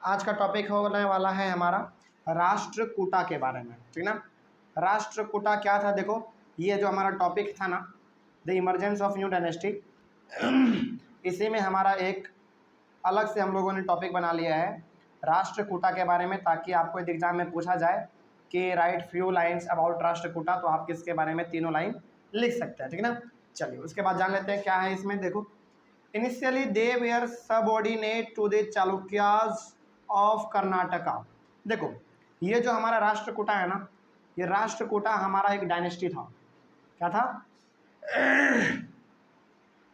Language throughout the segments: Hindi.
आज का टॉपिक होने वाला है हमारा राष्ट्रकूटा के बारे में, ठीक ना। राष्ट्रकूटा क्या था, देखो ये जो हमारा टॉपिक था ना, the emergence of new dynasty, इसी में हमारा एक अलग से हम लोगों ने टॉपिक बना लिया है राष्ट्रकूटा के बारे में, ताकि आपको यदि एग्जाम में पूछा जाए कि right few lines about Rashtrakuta, तो आप किसके बारे में तीनों लाइन लिख सकते हैं, ठीक ना। चलिए उसके बाद जान लेते हैं क्या है इसमें। देखो, initially they were subordinate to the Chalukyas of Karnataka. देखो ये जो हमारा राष्ट्रकूटा है ना, ये राष्ट्रकूटा हमारा एक डायनेस्टी था। क्या था?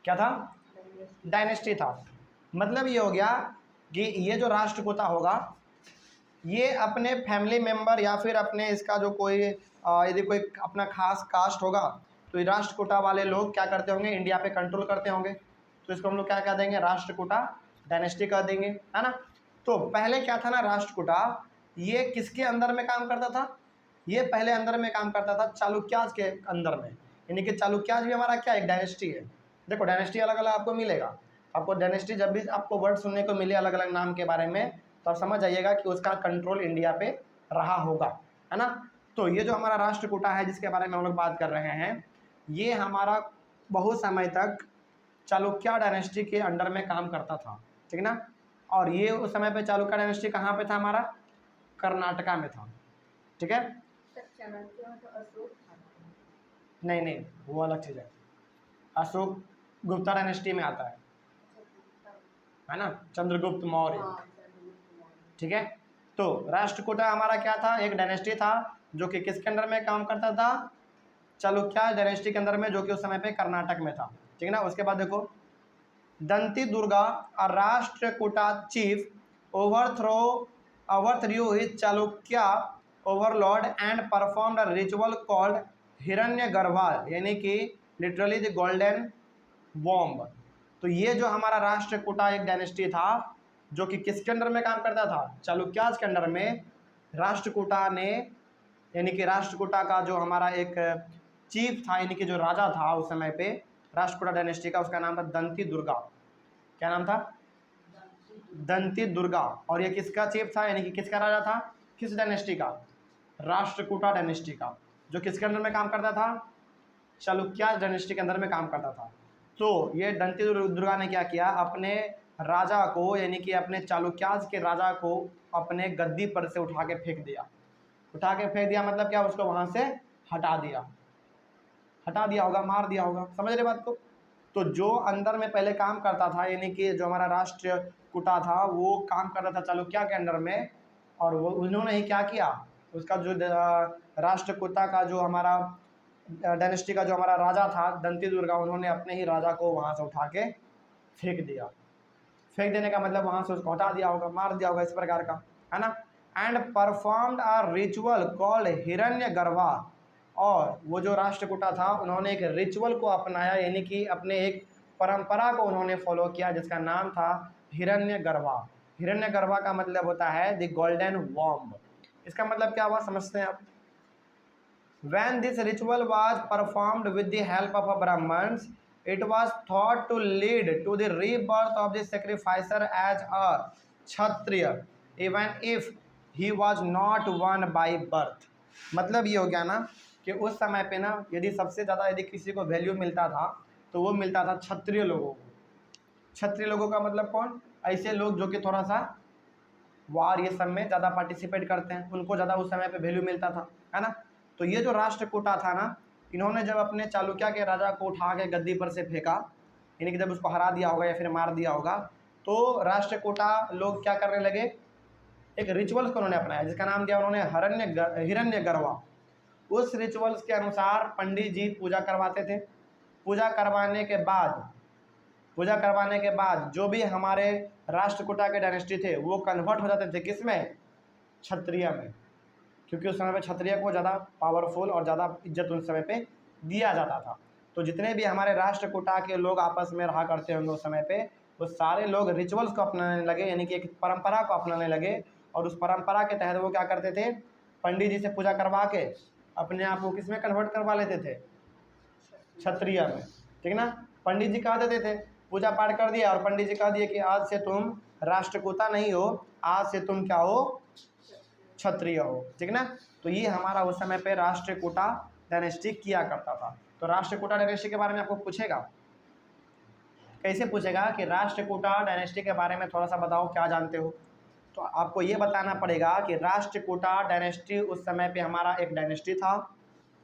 क्या था? डायनेस्टी था। मतलब ये हो गया कि ये जो राष्ट्रकूटा होगा, ये अपने फैमिली मेंबर या फिर अपने इसका जो कोई यदि कोई अपना खास कास्ट होगा, तो ये राष्ट्रकूटा वाले लोग क्या करते होंगे, इंडिया पे कंट्रोल करते होंगे, तो इसको हम लोग क्या कह देंगे, राष्ट्रकूटा डायनेस्टी कह देंगे, है ना। तो पहले क्या था ना, राष्ट्रकूटा ये किसके अंदर में काम करता था? ये पहले अंदर में काम करता था चालुक्याज के अंदर में, यानी कि चालुक्याज भी हमारा क्या एक डायनेस्टी है। देखो डायनेस्टी अलग अलग आपको मिलेगा, आपको डायनेस्टी जब भी आपको वर्ड सुनने को मिले अलग अलग नाम के बारे में, तो आप समझ जाइएगा कि उसका कंट्रोल इंडिया पे रहा होगा, है ना। तो ये जो हमारा राष्ट्रकूटा है जिसके बारे में हम लोग बात कर रहे हैं, ये हमारा बहुत समय तक चालुक्य डायनेस्टी के अंडर में काम करता था, ठीक ना। और ये उस समय पे चालुक्य डायनेस्टी कहाँ पे था, हमारा कर्नाटका में था, ठीक है। नहीं नहीं, वो अलग चीज़ है, अशोक गुप्ता डायनेस्टी में आता है ना, चंद्रगुप्त मौर्य, ठीक है। तो राष्ट्रकूटा हमारा क्या था, एक डायनेस्टी था जो कि किसके अंडर में काम करता था, चालुक्य डायनेस्टी के अंदर में, जो कि उस समय पे कर्नाटक में था, ठीक है ना। उसके बाद देखो, दंती दुर्गा और Rashtrakuta chief overthrew his Chalukya overlord and performed a ritual called Hiranyagarbha, यानी कि लिटरली द गोल्डन वॉम्ब। तो ये जो हमारा राष्ट्रकूटा एक डायनेस्टी था जो कि किसके अंडर में काम करता था, चालुक्याज के अंडर में। राष्ट्रकूटा ने, यानी कि राष्ट्रकूटा का जो हमारा एक चीफ था, यानी कि जो राजा था उस समय पे राष्ट्रकूटा डायनेस्टी का, उसका नाम था दंती दुर्गा। क्या नाम था? दंती दुर्गा। और ये किसका चीफ था, यानी कि किसका राजा था, किस डायनेस्टी का, राष्ट्रकूटा डायनेस्टी का, जो किसके अंदर में काम करता था, चालुक्य डायनेस्टी के अंदर में काम करता था। तो ये दंती दुर्गा ने क्या किया, अपने राजा को, यानी कि अपने चालुक्याज के राजा को अपने गद्दी पर से उठा के फेंक दिया। उठा के फेंक दिया मतलब क्या, उसको वहाँ से हटा दिया, हटा दिया होगा, मार दिया होगा, समझ रहे बात को। तो जो अंदर में पहले काम करता था, यानी कि जो हमारा राष्ट्रकूटा था वो काम करता था चालुक्य के अंडर में, और वो उन्होंने ही क्या किया, उसका जो राष्ट्रकूटा का जो हमारा डायनेस्टी का जो हमारा राजा था दंती दुर्गा, उन्होंने अपने ही राजा को वहाँ से उठा के फेंक दिया। फेंक देने का मतलब वहाँ से उसको हटा दिया होगा, मार दिया होगा, इस प्रकार का, है ना। And performed a ritual called Hiranyagarbha. और वो जो राष्ट्रकूटा था उन्होंने एक रिचुअल को अपनाया, यानी कि अपने एक परंपरा को उन्होंने फॉलो किया जिसका नाम था हिरण्यगर्भा। हिरण्यगर्भा का मतलब होता है द गोल्डन वॉम्ब। इसका मतलब क्या हुआ, समझते हैं आप। When this ritual was performed with the help of a Brahmins, it was thought to lead to the rebirth of the sacrificer as a Kshatriya, even if he was not one by birth. मतलब ये हो गया ना कि उस समय पे ना, यदि सबसे ज़्यादा यदि किसी को वैल्यू मिलता था तो वो मिलता था क्षत्रिय लोगों को। क्षत्रिय लोगों का मतलब कौन, ऐसे लोग जो कि थोड़ा सा वार ये सब में ज़्यादा पार्टिसिपेट करते हैं, उनको ज़्यादा उस समय पे वैल्यू मिलता था, है ना। तो ये जो राष्ट्रकूटा था ना, इन्होंने जब अपने चालुक्य के राजा को उठा के गद्दी पर से फेंका, यानी कि जब उसको हरा दिया होगा या फिर मार दिया होगा, तो राष्ट्रकूटा लोग क्या करने लगे, एक रिचुअल्स को उन्होंने अपनाया जिसका नाम दिया उन्होंने हिरण्यगर्भा। उस रिचुअल्स के अनुसार पंडित जी पूजा करवाते थे। पूजा करवाने के बाद जो भी हमारे राष्ट्रकूटा के डायनेस्टी थे वो कन्वर्ट हो जाते थे किस में, क्षत्रिय में, क्योंकि उस समय पे क्षत्रिय को ज़्यादा पावरफुल और ज़्यादा इज्जत उस समय पे दिया जाता था। तो जितने भी हमारे राष्ट्रकूटा के लोग आपस में रहा करते होंगे उस समय पे, वो सारे लोग रिचुअल्स को अपनाने लगे, यानी कि एक परंपरा को अपनाने लगे। और उस परंपरा के तहत वो क्या करते थे, पंडित जी से पूजा करवा के अपने आप को किस में कन्वर्ट करवा लेते थे, क्षत्रिय में, ठीक ना। पंडित जी कह देते थे, पूजा पाठ कर दिया और पंडित जी कह दिए कि आज से तुम राष्ट्रकूटा नहीं हो, आज से तुम क्या हो, क्षत्रिय हो। ठीक ना। तो ये हमारा उस समय पे राष्ट्रकूटा डायनेस्टी किया करता था। तो राष्ट्रकूटा डायनेस्टी के बारे में आपको पूछेगा, कैसे पूछेगा कि राष्ट्रकूटा डायनेस्टी के बारे में थोड़ा सा बताओ, क्या जानते हो। तो आपको ये बताना पड़ेगा कि राष्ट्रकूटा डायनेस्टी उस समय पे हमारा एक डायनेस्टी था,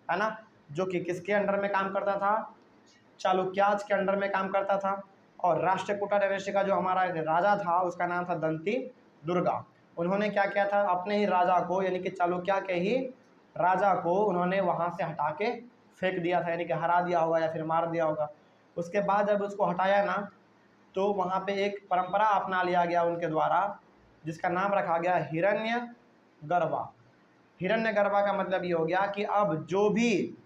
है ना, जो कि किसके अंडर में काम करता था, चालुक्याज के अंडर में काम करता था। और राष्ट्रकूटा डायनेस्टी का जो हमारा राजा था उसका नाम था दंती दुर्गा। उन्होंने क्या किया था, अपने ही राजा को, यानी कि चालुक्य के ही राजा को उन्होंने वहाँ से हटा के फेंक दिया था, यानी कि हरा दिया होगा या फिर मार दिया होगा। उसके बाद जब उसको हटाया ना, तो वहाँ पे एक परंपरा अपना लिया गया उनके द्वारा, जिसका नाम रखा गया हिरण्यगर्भा। हिरण्यगर्भा का मतलब ये हो गया कि अब जो भी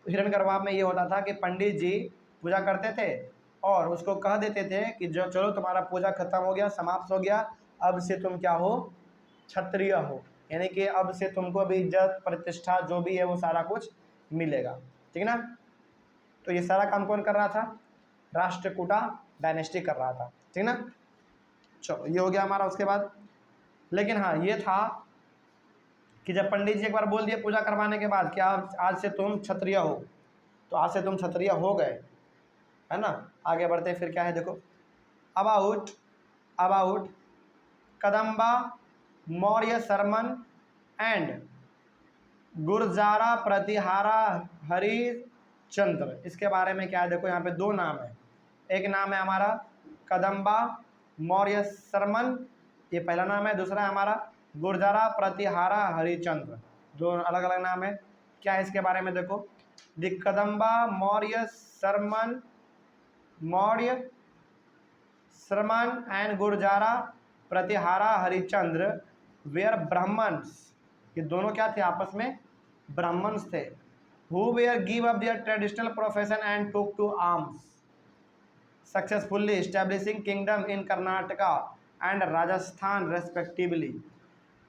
हिरण्यगर्भा में ये होता था कि पंडित जी पूजा करते थे और उसको कह देते थे कि जो चलो तुम्हारा पूजा खत्म हो गया, समाप्त हो गया, अब से तुम क्या हो, क्षत्रिय हो, यानी कि अब से तुमको भी इज्जत प्रतिष्ठा जो भी है वो सारा कुछ मिलेगा। ठीक ना। तो ये सारा काम कौन कर रहा था, राष्ट्रकूटा डायनेस्टी कर रहा था। ठीक ना। चलो ये हो गया हमारा। उसके बाद लेकिन हाँ ये था कि जब पंडित जी एक बार बोल दिए पूजा करवाने के बाद कि आज से तुम क्षत्रिय हो, तो आज से तुम क्षत्रिय हो गए, है ना। आगे बढ़ते फिर क्या है देखो, अबाउट कदम्बा मौर्य शर्मन एंड गुर्जारा प्रतिहारा हरिश्चंद्र। इसके बारे में क्या है देखो, यहाँ पे दो नाम है। एक नाम है हमारा कदम्बा मौर्य शर्मन, ये पहला नाम है। दूसरा है हमारा गुर्जारा प्रतिहारा हरिश्चंद्र, दो अलग अलग नाम है। क्या है इसके बारे में देखो, the Kadamba Maurya Sharman and Gurjara Pratihara Harishchandra were Brahmins, ये दोनों क्या थे, आपस में ब्राह्मण्स थे। Who were give up their traditional profession and took to arms successfully establishing kingdom in Karnataka and Rajasthan respectively.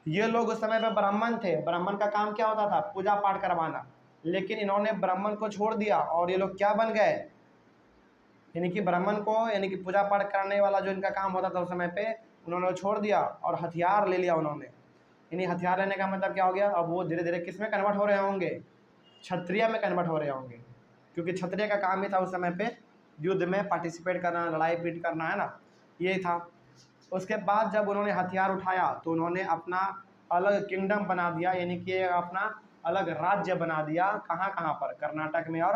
ये लोग उस समय पे ब्राह्मण थे। ब्राह्मण का काम क्या होता था, पूजा पाठ करवाना, लेकिन इन्होंने ब्राह्मण को छोड़ दिया और ये लोग क्या बन गए, यानी कि ब्राह्मण को, यानी कि पूजा पाठ करने वाला जो इनका काम होता था उस समय पे, उन्होंने छोड़ दिया और हथियार ले लिया उन्होंने। यानी हथियार लेने का मतलब क्या हो गया, अब वो धीरे धीरे किस में कन्वर्ट हो रहे होंगे, क्षत्रिय में कन्वर्ट हो रहे होंगे, क्योंकि क्षत्रिय का काम ही था उस समय पे युद्ध में पार्टिसिपेट करना, लड़ाई पीट करना, है ना, ये था। उसके बाद जब उन्होंने हथियार उठाया तो उन्होंने अपना अलग किंगडम बना दिया, यानी कि अपना अलग राज्य बना दिया। कहाँ कहाँ पर, कर्नाटक में और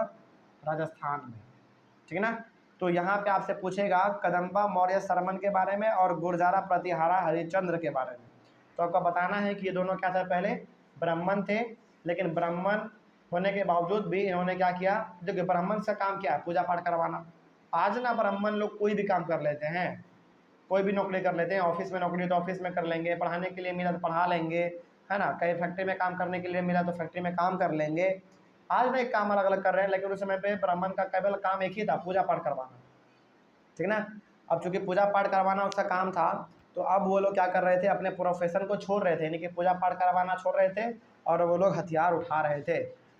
राजस्थान में। ठीक है ना। तो यहाँ पे आपसे पूछेगा कदम्बा मौर्य शर्मन के बारे में और गुर्जारा प्रतिहारा हरिश्चंद्र के बारे में। तो आपको बताना है कि ये दोनों क्या थे, पहले ब्राह्मण थे, लेकिन ब्राह्मण होने के बावजूद भी इन्होंने क्या किया, देखिए ब्राह्मण से काम क्या है, पूजा पाठ करवाना। आज ना ब्राह्मण लोग कोई भी काम कर लेते हैं, कोई भी नौकरी कर लेते हैं। ऑफिस में नौकरी तो ऑफिस में कर लेंगे, पढ़ाने के लिए मिला तो पढ़ा लेंगे, है ना, कहीं फैक्ट्री में काम करने के लिए मिला तो फैक्ट्री में काम कर लेंगे। आज ना एक काम अलग अलग कर रहे हैं, लेकिन उस समय पे ब्राह्मण का केवल काम एक ही था, पूजा पाठ करवाना। ठीक ना। अब चूंकि पूजा पाठ करवाना उसका काम था, तो अब वो लोग क्या कर रहे थे, अपने प्रोफेशन को छोड़ रहे थे, यानी कि पूजा पाठ करवाना छोड़ रहे थे और वो लोग हथियार उठा रहे थे।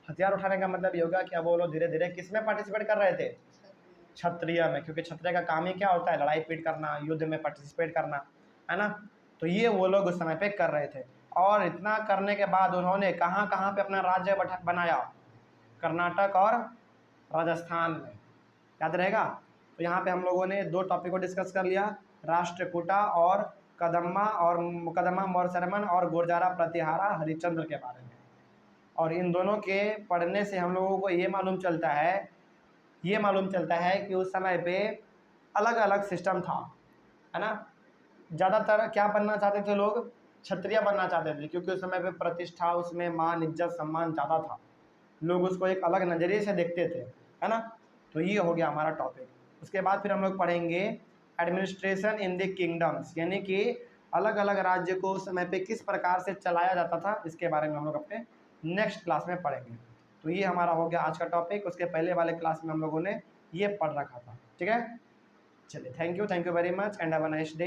हथियार उठाने का मतलब ये होगा कि अब वो लोग धीरे धीरे किस में पार्टिसिपेट कर रहे थे, क्षत्रिय में, क्योंकि क्षत्रिय का काम ही क्या होता है, लड़ाई पीट करना, युद्ध में पार्टिसिपेट करना, है ना। तो ये वो लोग उस समय पे कर रहे थे। और इतना करने के बाद उन्होंने कहाँ कहाँ पे अपना राज्य बनाया, कर्नाटक और राजस्थान में, याद रहेगा। तो यहाँ पे हम लोगों ने दो टॉपिक को डिस्कस कर लिया, राष्ट्रकूटा और कदम्बा मौर्य शर्मन और गुर्जारा प्रतिहारा हरिश्चंद्र के बारे में। और इन दोनों के पढ़ने से हम लोगों को ये मालूम चलता है कि उस समय पे अलग अलग सिस्टम था, है ना। ज़्यादातर क्या बनना चाहते थे लोग, क्षत्रिय बनना चाहते थे, क्योंकि उस समय पे प्रतिष्ठा, उसमें मान इज्जत सम्मान ज़्यादा था, लोग उसको एक अलग नज़रिए से देखते थे, है ना। तो ये हो गया हमारा टॉपिक। उसके बाद फिर हम लोग पढ़ेंगे एडमिनिस्ट्रेशन इन द किंगडम्स, यानी कि अलग अलग राज्य को उस समय पे किस प्रकार से चलाया जाता था, इसके बारे में हम लोग अपने नेक्स्ट क्लास में पढ़ेंगे। तो ये हमारा हो गया आज का टॉपिक। उसके पहले वाले क्लास में हम लोगों ने ये पढ़ रखा था। ठीक है, चलिए, thank you very much and have a nice day.